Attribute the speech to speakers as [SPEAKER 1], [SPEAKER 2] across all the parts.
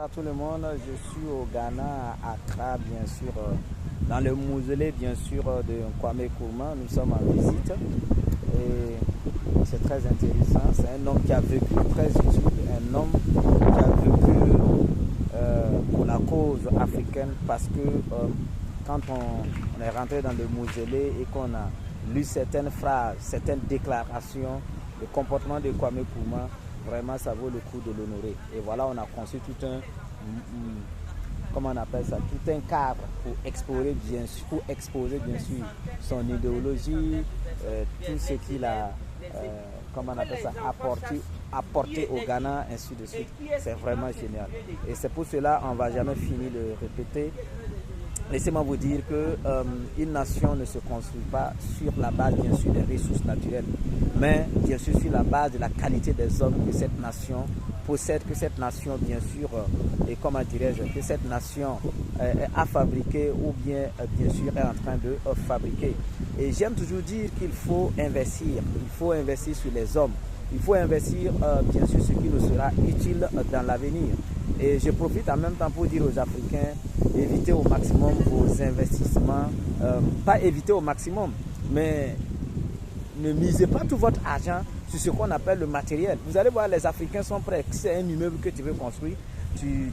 [SPEAKER 1] À tout le monde, je suis au Ghana, à Accra, bien sûr, dans le mausolée, bien sûr, de Kwame Nkrumah. Nous sommes en visite et c'est très intéressant. C'est un homme qui a vécu très utile, un homme qui a vécu pour la cause africaine parce que quand on est rentré dans le mausolée et qu'on a lu certaines phrases, certaines déclarations, le comportement de Kwame Nkrumah, vraiment ça vaut le coup de l'honorer. Et voilà, on a conçu tout un, comment on appelle ça, tout un cadre pour exposer bien sûr son idéologie, tout ce qu'il a, comment on appelle ça, apporté au Ghana, ainsi de suite. C'est vraiment génial. Et c'est pour cela, on ne va jamais finir de répéter. Laissez-moi vous dire qu'une nation ne se construit pas sur la base, bien sûr, des ressources naturelles, mais bien sûr sur la base de la qualité des hommes que cette nation possède, que cette nation, bien sûr, et comment dirais-je, que cette nation a fabriqué ou bien, bien sûr, est en train de fabriquer. Et j'aime toujours dire qu'il faut investir sur les hommes, il faut investir, bien sûr, ce qui nous sera utile dans l'avenir. Et je profite en même temps pour dire aux Africains, évitez au maximum vos investissements, pas éviter au maximum, mais ne misez pas tout votre argent sur ce qu'on appelle le matériel. Vous allez voir, les Africains sont prêts. Si c'est un immeuble que tu veux construire, tu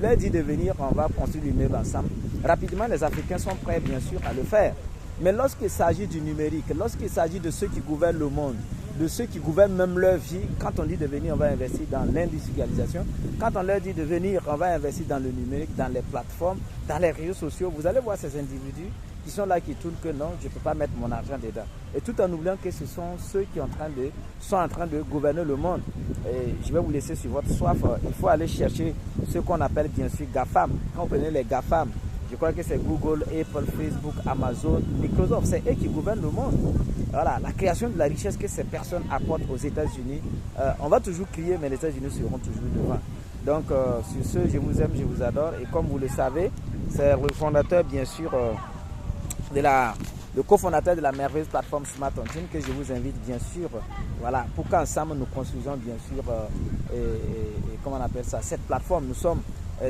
[SPEAKER 1] leur dis de venir, on va construire l'immeuble ensemble. Rapidement, les Africains sont prêts, bien sûr, à le faire. Mais lorsqu'il s'agit du numérique, lorsqu'il s'agit de ceux qui gouvernent le monde, de ceux qui gouvernent même leur vie, quand on dit de venir, on va investir dans l'industrialisation. Quand on leur dit de venir, on va investir dans le numérique, dans les plateformes, dans les réseaux sociaux. Vous allez voir ces individus qui sont là, qui tournent que non, je ne peux pas mettre mon argent dedans. Et tout en oubliant que ce sont ceux qui sont en train de gouverner le monde. Et je vais vous laisser sur votre soif. Il faut aller chercher ce qu'on appelle bien sûr GAFAM. Quand vous prenez les GAFAM, je crois que c'est Google, Apple, Facebook, Amazon, Microsoft. C'est eux qui gouvernent le monde. Voilà, la création de la richesse que ces personnes apportent aux États-Unis, on va toujours crier, mais les États-Unis seront toujours devant. Donc, sur ce, je vous aime, je vous adore. Et comme vous le savez, c'est le fondateur, bien sûr, le cofondateur de la merveilleuse plateforme Smart On Team que je vous invite, bien sûr, voilà, pour qu'ensemble nous construisons, bien sûr, comment on appelle ça, cette plateforme. Nous sommes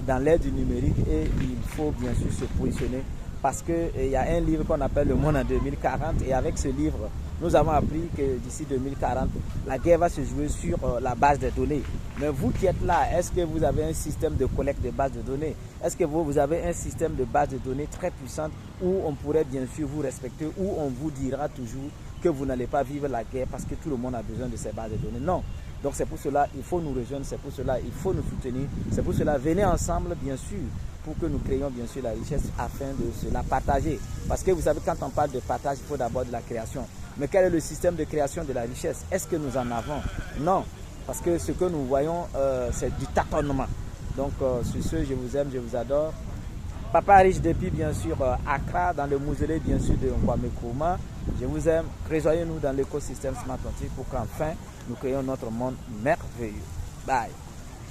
[SPEAKER 1] dans l'ère du numérique et il faut bien sûr se positionner parce qu'il y a un livre qu'on appelle Le Monde en 2040 et avec ce livre, nous avons appris que d'ici 2040, la guerre va se jouer sur la base des données. Mais vous qui êtes là, est-ce que vous avez un système de collecte de bases de données? Est-ce que vous avez un système de base de données très puissant où on pourrait bien sûr vous respecter, où on vous dira toujours que vous n'allez pas vivre la guerre parce que tout le monde a besoin de ces bases de données? Non. Donc c'est pour cela il faut nous rejoindre, c'est pour cela il faut nous soutenir, c'est pour cela venez ensemble bien sûr pour que nous créions bien sûr la richesse afin de se la partager. Parce que vous savez, quand on parle de partage, il faut d'abord de la création. Mais quel est le système de création de la richesse? Est-ce que nous en avons? Non. Parce que ce que nous voyons, c'est du tâtonnement. Donc sur ce, je vous aime, je vous adore. Papa riche depuis bien sûr Accra, dans le mausolée bien sûr de Kwame Nkrumah. Je vous aime. Rejoignez-nous dans l'écosystème Smart On Team pour qu'enfin nous créions notre monde merveilleux. Bye.